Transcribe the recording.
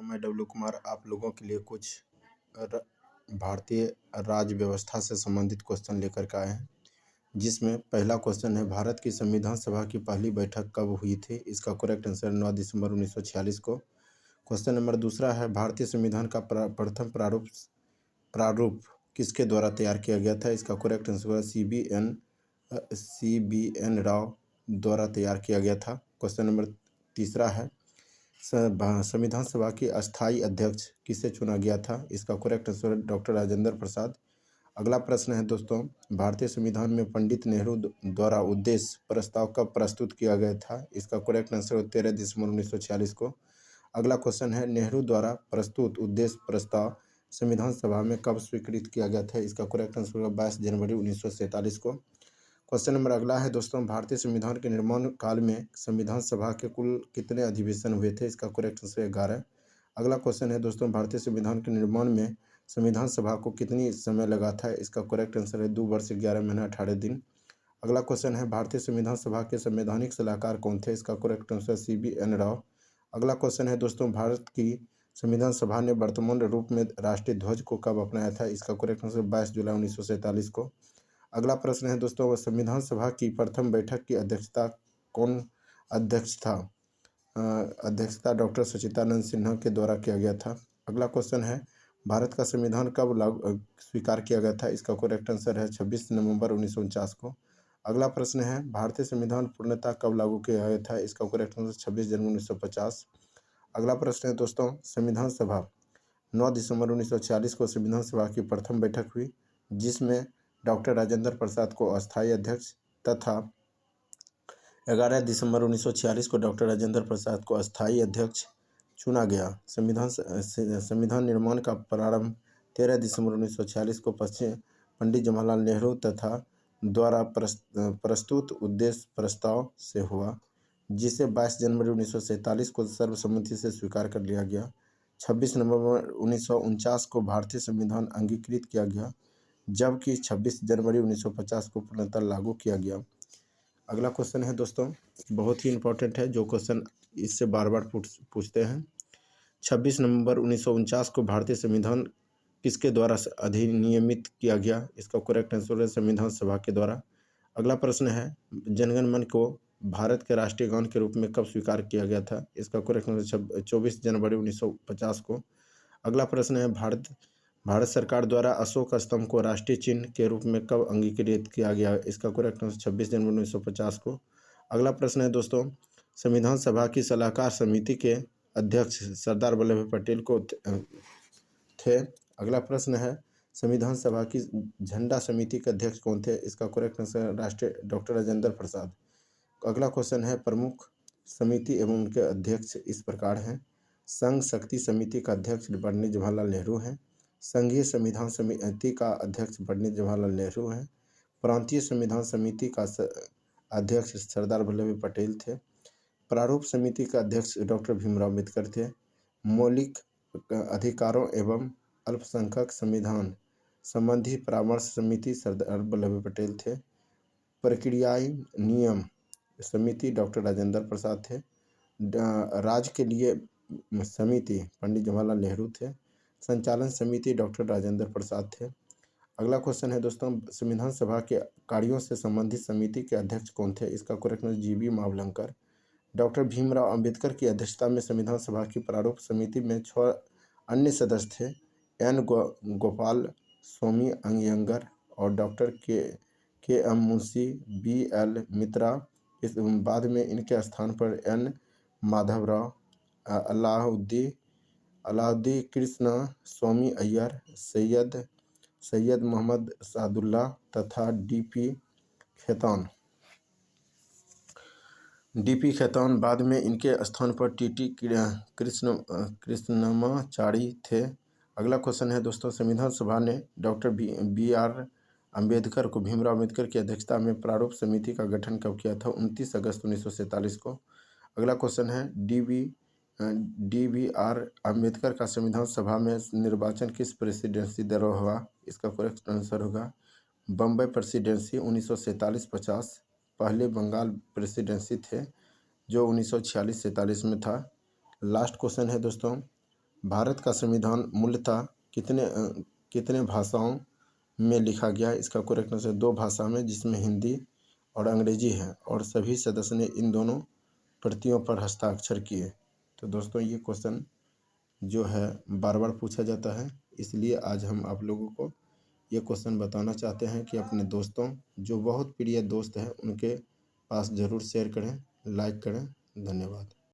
दोस्तों, मैं डब्लू कुमार आप लोगों के लिए कुछ र- भारतीय राज्य व्यवस्था से संबंधित क्वेश्चन लेकर के आए हैं। जिसमें पहला क्वेश्चन है, भारत की संविधान सभा की पहली बैठक कब हुई थी? इसका करेक्ट आंसर 9 दिसंबर 1946 को। क्वेश्चन नंबर दूसरा है, भारतीय संविधान का प्रथम प्रारूप प्रारूप किसके द्वारा तैयार किया गया था? इसका करेक्ट आंसर है सी बी एन राव द्वारा तैयार किया गया था। क्वेश्चन नंबर तीसरा है, संविधान सभा के अस्थायी अध्यक्ष किसे चुना गया था? इसका correct answer doctor Rajendra Prasad. अगला प्रश्न है दोस्तों, भारतीय संविधान में पंडित नेहरू द्वारा उद्देश्य प्रस्ताव कब प्रस्तुत किया गया था? इसका करेक्ट आंसर 13 दिसंबर 1946 को। अगला क्वेश्चन है, नेहरू द्वारा प्रस्तुत उद्देश्य प्रस्ताव संविधान सभा में कब स्वीकृत किया गया था? इसका करेक्ट आंसर 22 जनवरी 1947 को। क्वेश्चन नंबर अगला है दोस्तों, भारतीय संविधान के निर्माण काल में संविधान सभा के कुल कितने अधिवेशन हुए थे? इसका करेक्ट आंसर 11। अगला क्वेश्चन है दोस्तों, भारतीय संविधान के निर्माण में संविधान सभा को कितनी समय लगा था? इसका करेक्ट आंसर है 2 वर्ष 11 महीना 18 दिन। अगला क्वेश्चन है, भारतीय संविधान सभा के संवैधानिक सलाहकार कौन थे? इसका करेक्ट आंसर CBN राव। अगला क्वेश्चन है दोस्तों, भारत की संविधान सभा ने वर्तमान रूप में राष्ट्रीय ध्वज को कब अपनाया था? इसका करेक्ट आंसर 22 जुलाई 1947 को। अगला प्रश्न है दोस्तों, संविधान सभा की प्रथम बैठक की अध्यक्षता कौन अध्यक्ष था? अध्यक्षता डॉक्टर सच्चिदानंद सिन्हा के द्वारा किया गया था। अगला क्वेश्चन है, भारत का संविधान कब स्वीकार किया गया था? इसका करेक्ट आंसर है 26 नवंबर 1949 को। अगला प्रश्न है, भारतीय संविधान पूर्णतः कब लागू किया गया था? इसका करेक्ट आंसर 26 जनवरी 1950। अगला प्रश्न है दोस्तों, संविधान सभा 9 दिसंबर 1946 को संविधान सभा की प्रथम बैठक हुई, जिसमें डॉक्टर राजेंद्र प्रसाद को अस्थायी अध्यक्ष तथा 11 दिसंबर 1946 को डॉक्टर राजेंद्र प्रसाद को अस्थायी अध्यक्ष चुना गया। संविधान निर्माण का प्रारंभ 13 दिसंबर 1946 को पंडित जवाहरलाल नेहरू तथा द्वारा प्रस्तुत उद्देश्य प्रस्ताव से हुआ, जिसे 22 जनवरी 1947 को सर्वसम्मति से स्वीकार कर लिया गया। 26 नवंबर 1949 को भारतीय संविधान अंगीकृत किया गया, जबकि 26 जनवरी 1950 को पूर्णतः लागू किया गया। अगला क्वेश्चन है दोस्तों, बहुत ही इंपॉर्टेंट है, जो क्वेश्चन इससे बार बार पूछते हैं। 26 नवंबर 1949 को भारतीय संविधान किसके द्वारा अधिनियमित किया गया? इसका करेक्ट आंसर है संविधान सभा के द्वारा। अगला प्रश्न है, जनगण मन को भारत के राष्ट्रीय गान के रूप में कब स्वीकार किया गया था? इसका करेक्ट आंसर 24 जनवरी 1950 को। अगला प्रश्न है, भारत सरकार द्वारा अशोक स्तंभ को राष्ट्रीय चिन्ह के रूप में कब अंगीकृत किया गया? इसका करेक्ट आंसर 26 जनवरी 1950 को। अगला प्रश्न है दोस्तों, संविधान सभा की सलाहकार समिति के अध्यक्ष सरदार वल्लभ भाई पटेल को थे। अगला प्रश्न है, संविधान सभा की झंडा समिति के अध्यक्ष कौन थे? इसका करेक्ट आंसर राष्ट्रीय डॉक्टर राजेंद्र प्रसाद। अगला क्वेश्चन है, प्रमुख समिति एवं उनके अध्यक्ष इस प्रकार हैं। संघ शक्ति समिति का अध्यक्ष पंडित जवाहरलाल नेहरू हैं। संघीय संविधान समिति का अध्यक्ष पंडित जवाहरलाल नेहरू हैं। प्रांतीय संविधान समिति का अध्यक्ष सरदार वल्लभ भाई पटेल थे। प्रारूप समिति का अध्यक्ष डॉक्टर भीमराव अम्बेडकर थे। मौलिक अधिकारों एवं अल्पसंख्यक संविधान संबंधी परामर्श समिति सरदार वल्लभ भाई पटेल थे। प्रक्रियाई नियम समिति डॉक्टर राजेंद्र प्रसाद थे। राज्य के लिए समिति पंडित जवाहरलाल नेहरू थे। संचालन समिति डॉक्टर राजेंद्र प्रसाद थे। अगला क्वेश्चन है दोस्तों, संविधान सभा के कार्यों से संबंधित समिति के अध्यक्ष कौन थे? इसका correct answer GV Mavalankar. Doctor Bhimrao Ambedkar की अध्यक्षता में संविधान सभा की प्रारूप समिति में 6 अन्य सदस्य थे, N गोपाल स्वामी अयंगर और डॉक्टर के एम मुंशी, BL मित्रा। इस बाद में इनके स्थान पर N माधवराव, अलाउद्दीन कृष्ण स्वामी अय्यर, सैयद मोहम्मद सादुल्ला तथा DP खेतान। बाद में इनके स्थान पर TT कृष्णमाचारी थे। अगला क्वेश्चन है दोस्तों, संविधान सभा ने डॉक्टर BR अम्बेडकर को भीमराव अम्बेडकर की अध्यक्षता में प्रारूप समिति का गठन कब किया था? 29 अगस्त 1947 को। अगला क्वेश्चन है, DBR अम्बेडकर का संविधान सभा में निर्वाचन किस प्रेसिडेंसी द्वारा हुआ? इसका करेक्ट आंसर होगा बम्बई प्रेसिडेंसी 1947-50। पहले बंगाल प्रेसिडेंसी थे जो 1946-47 में था। लास्ट क्वेश्चन है दोस्तों, भारत का संविधान मूलतः कितने भाषाओं में लिखा गया है? इसका करेक्ट आंसर 2 भाषा में, जिसमें हिंदी और अंग्रेजी है, और सभी सदस्य ने इन दोनों प्रतियों पर हस्ताक्षर किए। तो दोस्तों ये क्वेश्चन जो है बार बार पूछा जाता है, इसलिए आज हम आप लोगों को ये क्वेश्चन बताना चाहते हैं कि अपने दोस्तों, जो बहुत प्रिय दोस्त हैं, उनके पास ज़रूर शेयर करें, लाइक करें। धन्यवाद।